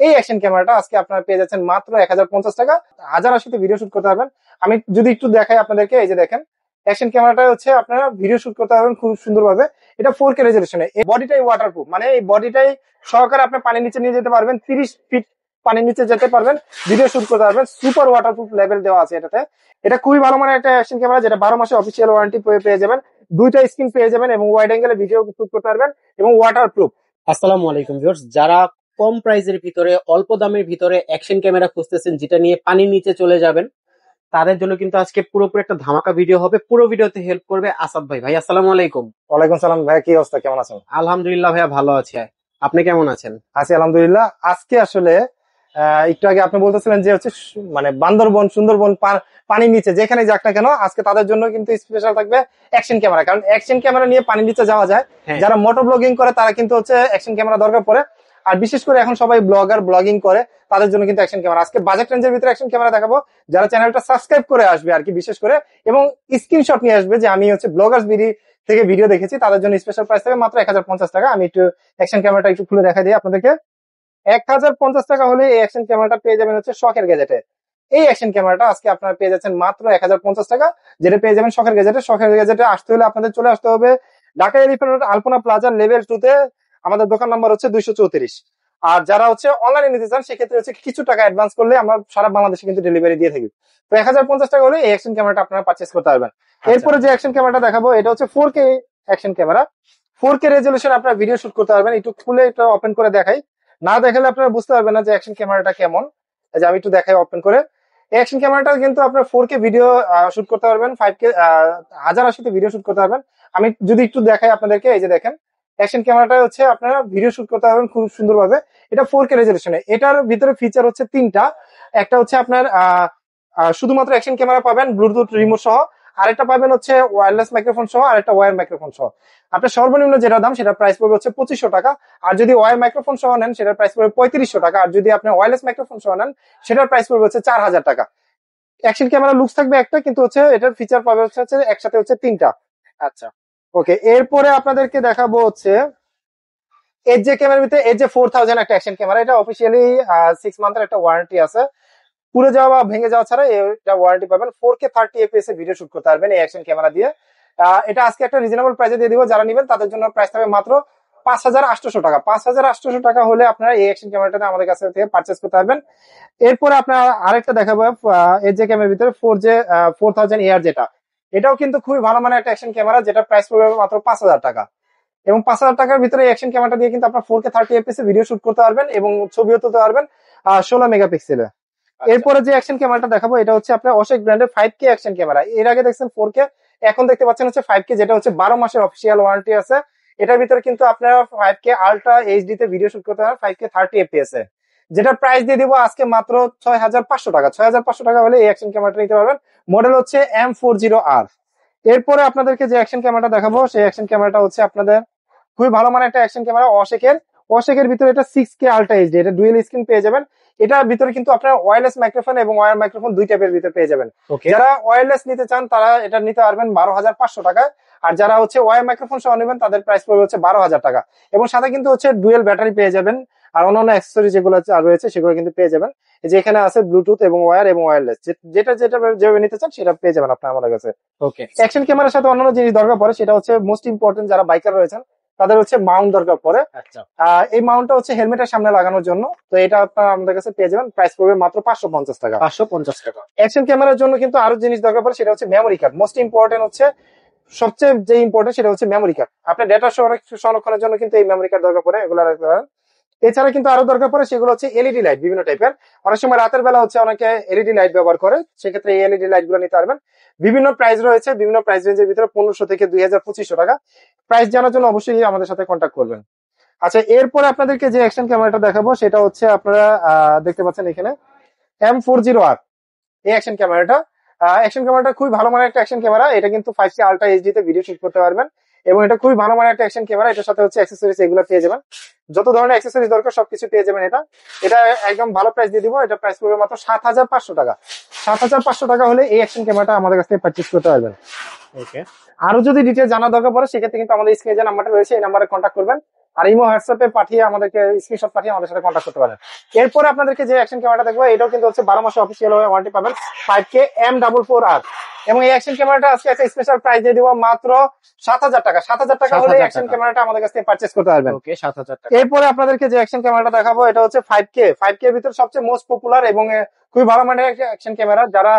এই অ্যাকশন ক্যামেরাটা আজকে আপনারা পেয়ে যাচ্ছেন মাত্র 1050 টাকা। 1080 ভিডিও শুট করতে পারবেন। আমি যদি একটু দেখাই আপনাদেরকে, এই যে দেখেন অ্যাকশন ক্যামেরাটা হচ্ছে আপনারা ভিডিও শুট করতে পারবেন খুব সুন্দরভাবে। এটা 4K রেজলিউশনে, এই বডিটাই ওয়াটারপ্রুফ, মানে এই বডিটাই সহকারে আপনি পানির নিচে নিয়ে যেতে পারবেন, 30 ফিট পানির নিচে যেতে পারবেন, ভিডিও শুট করতে পারবেন। সুপার ওয়াটারপ্রুফ লেভেল দেওয়া আছে এটাতে। এটা খুবই ভালো মানের একটা অ্যাকশন ক্যামেরা, যেটা 12 মাসের অফিসিয়াল ওয়ারেন্টি পেয়ে যাবেন। দুইটা স্ক্রিন পেয়ে যাবেন এবং ওয়াইড অ্যাঙ্গেলে ভিডিও শুট করতে পারবেন এবং ওয়াটারপ্রুফ। আসসালামু আলাইকুম ভিউয়ার্স, যারা কম প্রাইসের ভিতরে অল্প দামের ভিতরে অ্যাকশন ক্যামেরা খুঁজতেছেন যেটা নিয়ে পানির নিচে চলে যাবেন, তাদের জন্য কিন্তু আজকে পুরোপুরি একটা ধামাকা ভিডিও হবে। পুরো ভিডিওতে হেল্প করবে আসাদ ভাই। ভাই আসসালামু আলাইকুম। ওয়ালাইকুম সালাম ভাই, কি অবস্থা, কেমন আছেন? আলহামদুলিল্লাহ ভাইয়া, ভালো আছি। আপনি কেমন আছেন? আছি আলহামদুলিল্লাহ। আজকে আসলে একটু আগে আপনি বলতেছিলেন যে হচ্ছে মানে বান্দরবন, সুন্দরবন, পানির নিচে যেখানে যাক না কেন, আজকে তাদের জন্য কিন্তু স্পেশাল থাকবে অ্যাকশন ক্যামেরা। কারণ অ্যাকশন ক্যামেরা নিয়ে পানির নিচে যাওয়া যায়। যারা মোটর ব্লগিং করে তারা কিন্তু হচ্ছে অ্যাকশন ক্যামেরা দরকার পড়ে। আর বিশেষ করে এখন সবাই ব্লগার, ব্লগিং করে, তাদের জন্য কিন্তু অ্যাকশন ক্যামেরা। আজকে বাজেট রেঞ্জের ভিতরে অ্যাকশন ক্যামেরা দেখাবো। যারা চ্যানেলটা সাবস্ক্রাইব করে আসবে আর কি, বিশেষ করে, এবং স্ক্রিনশট নিয়ে আসবে যে আমি হচ্ছে ব্লগার্স বিডি থেকে ভিডিও দেখেছি, তাদের জন্য স্পেশাল প্রাইস থাকবে মাত্র 1050 টাকা। আমি একটু অ্যাকশন ক্যামেরাটা একটু খুলে দেখা দিই আপনাদেরকে। 1050 টাকা হলে এই অ্যাকশন ক্যামেরাটা পেয়ে যাবেন হচ্ছে শখের গ্যাজেটে। এই অ্যাকশন ক্যামেরাটা আজকে আপনারা পেয়ে যাচ্ছেন মাত্র 1050 টাকা, যেটা পেয়ে যাবেন শখের গ্যাজেটে। শখের গ্যাজেটে আসতে হলে আপনাদের চলে আসতে হবে ঢাকা এলিফ্যান্ট রোড আলপনা প্লাজা লেভেল 2 তে। আমাদের দোকান নাম্বার হচ্ছে 234। আর যারা হচ্ছে অনলাইনে নিতে চান সেক্ষেত্রে হচ্ছে কিছু টাকা অ্যাডভান্স করলে আমরা সারা বাংলাদেশে কিন্তু ডেলিভারি দিয়ে থাকি। তো 1050 টাকা হলে এই অ্যাকশন ক্যামেরাটা আপনারা পারচেস করতে পারবেন। এরপরে যে অ্যাকশন ক্যামেরাটা দেখাবো এটা হচ্ছে 4K action camera. 4K resolution আপনারা ভিডিও শুট করতে পারবেন। একটু খুলে এটা ওপেন করে দেখাই, না দেখালে আপনারা বুঝতে পারবেন না যে অ্যাকশন ক্যামেরাটা কেমন। এই যে আমি একটু দেখাই ওপেন করে। এই অ্যাকশন ক্যামেরাটা কিন্তু আপনার 4K ভিডিও শুট করতে পারবেন, 5K 1080 ভিডিও শুট করতে পারবেন। আমি যদি একটু দেখাই আপনাদেরকে, এই যে দেখেন অ্যাকশন ক্যামেরাটা হচ্ছে আপনারা ভিডিও শুট করতে পারবেন খুব সুন্দরভাবে। এটা 4K রেজলিউশনে। এটার ভিতরে ফিচার হচ্ছে তিনটা। একটা হচ্ছে আপনার শুধুমাত্র অ্যাকশন ক্যামেরা পাবেন ব্লুটুথ রিমোট সহ, আরেকটা পাবেন হচ্ছে ওয়্যারলেস মাইক্রোফোন সহ, আরেকটা ওয়্যার মাইক্রোফোন সহ। আপনার সর্বনিম্ন যেটা দাম সেটা প্রাইস পড়বে হচ্ছে 2500 টাকা। আর যদি ওয়্যার মাইক্রোফোন সহ নেন সেটার প্রাইস পড়বে 3500 টাকা। আর যদি আপনি ওয়্যারলেস মাইক্রোফোন সহ নেন সেটার প্রাইস পড়বে হচ্ছে 4000 টাকা। অ্যাকশন ক্যামেরা লুকস থাকবে একটা, কিন্তু হচ্ছে এটার ফিচার পাবে হচ্ছে একসাথে হচ্ছে তিনটা। আচ্ছা, ওকে। এরপরে আপনাদেরকে দেখাবো হচ্ছে এইচ জে ক্যামেরার ভিতরে এইচ জে 4000 একটা অ্যাকশন ক্যামেরা। এটা অফিসিয়ালি 6 মান্থের একটা ওয়ারেন্টি আছে। পুড়ে যাওয়া বা ভেঙে যাওয়া ছাড়া এটা ওয়ারেন্টি পাবেন। 4K 30 FPS এ ভিডিও শুট করতে পারবেন এই অ্যাকশন ক্যামেরা দিয়ে। এটা আজকে একটা রিজনেবল প্রাইসে দিয়ে দিব। যারা নেবেন তাদের জন্য প্রাইস থাকবে মাত্র 5800 টাকা। 5800 টাকা হলে আপনারা এই অ্যাকশন ক্যামেরাটা আমাদের কাছে থেকে পারচেস করতে পারবেন। এরপরে আপনার আরেকটা দেখাবো এইচ জে ক্যামেরার ভিতরে 4000 AR, যেটা এটাও কিন্তু খুবই ভালো মানের একটা অ্যাকশন ক্যামেরা, যেটা প্রাইস পড়বে মাত্র 5000 টাকা। এবং 5000 টাকার ভিতরে অ্যাকশন ক্যামেরাটা দিয়ে কিন্তু আপনার 4K 30 FPS এ ভিডিও শুট করতে পারবেন এবং ছবিও তুলতে পারবেন 16 মেগাপিক্সেলে। এরপরে যে অ্যাকশন ক্যামেরাটা দেখাবো এটা হচ্ছে আপনার অশেক ব্র্যান্ডের 5K অ্যাকশন ক্যামেরা। এর আগে দেখছেন 4K, এখন দেখতে পাচ্ছেন হচ্ছে 5K, যেটা হচ্ছে 12 মাসের অফিসিয়াল ওয়ারেন্টি আছে। এটার ভিতরে কিন্তু আপনারা 5K আলট্রা এইচডি তে ভিডিও শুট করতে পারেন 5K 30 FPS এ, যেটা প্রাইস দিয়ে দিব আজকে মাত্র 6500 টাকা। 6500 টাকা হলে এই অ্যাকশন ক্যামেরাটা নিতে পারবেন। মডেল হচ্ছে M40R। এরপরে আপনাদেরকে যে অ্যাকশন ক্যামেরাটা দেখাবো সেই অ্যাকশন ক্যামেরাটা হচ্ছে আপনাদের খুবই ভালো মানের একটা অ্যাকশন ক্যামেরা, অশেকের ভিতরে এটা 6K আলট্রা এইচডি, এটা ডুয়েল স্ক্রিন পেয়ে যাবেন। এটার ভিতরে কিন্তু আপনার ওয়্যারলেস মাইক্রোফোন এবং ওয়্যার মাইক্রোফোন দুই টাইপের ভিতরে পেয়ে যাবেন। যারা ওয়্যারলেস নিতে চান তারা এটা নিতে পারবেন 12,500 টাকায়। আর যারা হচ্ছে ওয়্যার মাইক্রোফোন সহ নেবেন তাদের প্রাইস পড়বে হচ্ছে 12,000 টাকা। এবং সাথে কিন্তু হচ্ছে ডুয়েল ব্যাটারি পেয়ে যাবেন। আর অন্যান্য অ্যাক্সেসরি যেগুলো রয়েছে সেগুলো কিন্তু পেয়ে যাবেন। যে এখানে আছে ব্লুটুথ এবং ওয়্যার এবং ওয়্যারলেস, যেটা যেভাবে নিতে চান সেটা পেয়ে যাবেন আপনার আমাদের কাছে। ওকে। অ্যাকশন ক্যামেরার সাথে অন্যান্য জিনিস দরকার পড়ে, সেটা হচ্ছে মোস্ট ইম্পর্টেন্ট, যারা বাইকার রয়েছেন তাদের হচ্ছে মাউন্ট দরকার পড়ে। আচ্ছা, এই মাউন্টটা হচ্ছে হেলমেটের সামনে লাগানোর জন্য। তো এটা আপনারা আমাদের কাছে পেয়ে যাবেন, প্রাইস পড়বে মাত্র 550 টাকা। 550 টাকা। অ্যাকশন ক্যামেরার জন্য কিন্তু আরো জিনিস দরকার পড়ে, সেটা হচ্ছে মেমোরি কার্ড। মোস্ট ইম্পর্টেন্ট হচ্ছে, সবচেয়ে যে ইম্পর্টেন্ট সেটা হচ্ছে মেমোরি কার্ড। আপনার ডেটা সংরক্ষণের জন্য কিন্তু এই মেমোরি কার্ড দরকার পড়ে, এগুলো রাখতে পারেন। এছাড়া কিন্তু আরো দরকার পড়ে, সেগুলো হচ্ছে এলইডি লাইট বিভিন্ন টাইপের। অনেক সময় রাতের বেলা হচ্ছে অনেকে এলইডি লাইট ব্যবহার করে, সেক্ষেত্রে এই এলইডি লাইট গুলো নিতে পারবেন। বিভিন্ন প্রাইস রয়েছে, বিভিন্ন প্রাইস রেঞ্জের ভিতরে 1500 থেকে 2000-2500 টাকা। প্রাইস জানার জন্য অবশ্যই আমাদের সাথে কন্ট্যাক্ট করবেন। আচ্ছা, এরপরে আপনাদেরকে যে অ্যাকশন ক্যামেরাটা দেখাবো সেটা হচ্ছে আপনারা দেখতে পাচ্ছেন এখানে M40R। এই অ্যাকশন ক্যামেরাটা খুবই ভালো মানের একটা অ্যাকশন ক্যামেরা। এটা কিন্তু 5K আলট্রা এইচডি তে ভিডিও শুট করতে পারবেন এবং এটা খুবই ভালো মানের একটা অ্যাকশন ক্যামেরা। এটার সাথে হচ্ছে অ্যাক্সেসরিজ এগুলো পেয়ে যাবেন, যত ধরনের অ্যাক্সেসরিজ দরকার সবকিছু পেয়ে যাবেন। এটা একদম ভালো প্রাইস দিয়ে দিব। এটা প্রাইস পড়বে মাত্র 7500 টাকা। 7500 টাকা হলে এই অ্যাকশন ক্যামেরাটা আমাদের কাছ থেকে পারচেজ করতে পারবেন। ওকে। আরো যদি ডিটেইলস জানা দরকার পড়ে সেক্ষেত্রে কিন্তু আমাদের স্ক্রিনে যে নাম্বারটা রয়েছে এই নাম্বারে কন্ট্যাক্ট করবেন। আর ইমো হোয়াটসঅ্যাপে পাঠিয়ে আমাদেরকে স্ক্রিনশট পাঠিয়ে আমাদের সাথে কন্ট্যাক্ট করতে পারেন। এরপরে আপনাদেরকে যে অ্যাকশন ক্যামেরাটা দেখবো এটাও কিন্তু হচ্ছে 12 মাসে অফিসিয়াল ওয়ারেন্টি পাবেন 5K M44R। এবং এই অ্যাকশন ক্যামেরাটা আজকে একটা স্পেশাল প্রাইস দিয়ে দিব মাত্র 7,000 টাকা। 7,000 টাকা হলে 7,000 অ্যাকশন টাকা। ক্যামেরাটা আমাদের কাছ থেকে পারচেস করতে পারবেন। ওকে, 7,000 টাকা। এরপরে আপনাদেরকে যে অ্যাকশন ক্যামেরাটা দেখাবো এটা হচ্ছে 5K এর ভিতর সবচেয়ে মোস্ট পপুলার এবং খুবই ভালো মানের অ্যাকশন ক্যামেরা। যারা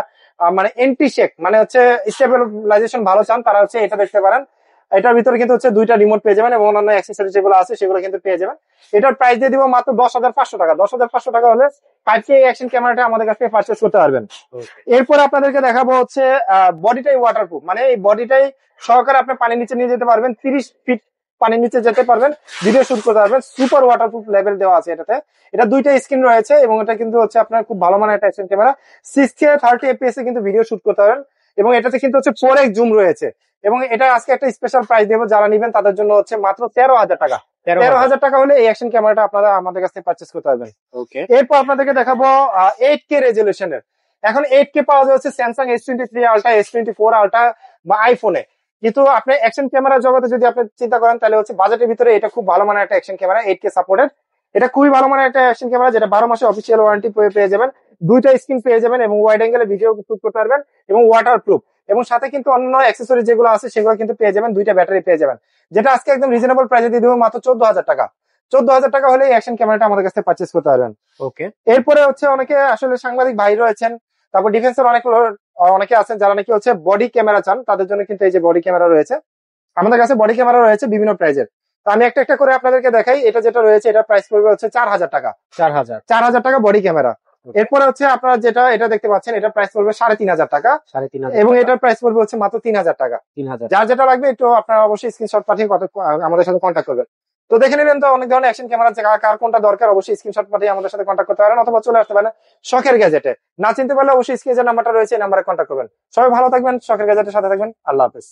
মানে এন্টি শেক মানে হচ্ছে স্টেবিলাইজেশন ভালো চান তারা হচ্ছে এটা দেখতে পারেন। এটার ভিতরে কিন্তু হচ্ছে 2টা রিমোট পেয়ে যাবেন এবং অন্যান্য অ্যাক্সেসরি যেগুলো আছে সেগুলো কিন্তু পেয়ে যাবেন। এটার প্রাইস দিয়ে দিব মাত্র 10,500 টাকা। 10,500 টাকা হলে 5K অ্যাকশন ক্যামেরাটা আমাদের কাছ থেকে পারচেস করতে পারবেন। এরপর আপনাদেরকে দেখাবো হচ্ছে বডিটাই ওয়াটারপ্রুফ, মানে এই বডিটাই সহকারে আপনি পানির নিচে নিয়ে যেতে পারবেন, 30 ফিট পানির নিচে যেতে পারবেন, ভিডিও শুট করতে পারবেন। সুপার ওয়াটারপ্রুফ লেভেল দেওয়া আছে এটাতে। এটা 2টা স্ক্রিন রয়েছে এবং এটা কিন্তু হচ্ছে আপনার খুব ভালো মানের একটা অ্যাকশন ক্যামেরা। 6K 30 FPS এ কিন্তু ভিডিও শুট করতে পারবেন এবং এটাতে কিন্তু হচ্ছে 4x জুম রয়েছে। এবং এটা আজকে একটা স্পেশাল প্রাইস দেবো, যারা নিবেন তাদের জন্য হচ্ছে মাত্র 13,000 টাকা। 13,000 টাকা হলে এই অ্যাকশন ক্যামেরাটা আপনারা আমাদের কাছ থেকে পারচেস করতে পারবেন। ওকে, এরপর আপনাদেরকে দেখাবো 8K রেজলিউশনের। এখন 8K পাওয়া যাচ্ছে Samsung S23 ultra, S24 ultra বা আইফোনে। কিন্তু আপনি অ্যাকশন ক্যামেরা জগতে যদি আপনি চিন্তা করেন তাহলে হচ্ছে বাজেটের ভিতরে এটা খুব ভালো মানের একটা অ্যাকশন ক্যামেরা, 8K সাপোর্টেড। এটা খুবই ভালো মানের একটা অ্যাকশন ক্যামেরা যেটা 12 মাসে অফিসিয়াল ওয়ারেন্টি পেয়ে যাবেন, 2টা স্ক্রিন পেয়ে যাবেন এবং ওয়াইড অ্যাঙ্গেলে ভিডিও শুট করতে পারবেন এবং ওয়াটারপ্রুফ। এবং সাথে কিন্তু অন্য অ্যাক্সেসরি যেগুলো আছে সেগুলো কিন্তু পেয়ে যাবেন, 2টা ব্যাটারি পেয়ে যাবেন, যেটা আজকে একদম রিজনেবল প্রাইসে দিয়ে দেবো মাত্র 14,000 টাকা। 14,000 টাকা হলে এই অ্যাকশন ক্যামেরাটা আমাদের কাছে পারচেস করতে পারবেন। ওকে। এরপরে হচ্ছে অনেকে আসলে সাংবাদিক ভাই রয়েছেন, তারপর ডিফেন্সের অনেকে আছেন যারা নাকি হচ্ছে বডি ক্যামেরা চান, তাদের জন্য কিন্তু এই যে বডি ক্যামেরা রয়েছে। আমাদের কাছে বডি ক্যামেরা রয়েছে বিভিন্ন প্রাইজের। তো আমি একটা একটা করে আপনাদেরকে দেখাই। এটা যেটা রয়েছে এটা প্রাইস পড়বে হচ্ছে 4,000 টাকা। 4,000 টাকা বডি ক্যামেরা। এরপরে হচ্ছে আপনারা যেটা এটা দেখতে পাচ্ছেন এটা প্রাইস পড়বে 3,500 টাকা 3,500 এবং এটার প্রাইস পড়বে হচ্ছে মাত্র 3,000 টাকা। 3,000। যার যেটা লাগবে একটু আপনারা অবশ্যই স্ক্রিনশট পাঠিয়ে আমাদের সাথে কন্ট্যাক্ট করবেন। তো দেখে নিলেন তো অনেক ধরনের অ্যাকশন ক্যামেরা আছে, কার কোনটা দরকার অবশ্যই স্ক্রিনশট পাঠিয়ে আমাদের সাথে কন্ট্যাক্ট করতে পারেন অথবা চলে আসতে পারেন শখের গ্যাজেটে। না চিনতে পারলে অবশ্যই স্ক্রিনে যে নাম্বারটা রয়েছে এই নাম্বারে কন্ট্যাক্ট করবেন। সবাই ভালো থাকবেন, শখের গ্যাজেটের সাথে থাকবেন। আল্লাহ হাফেজ।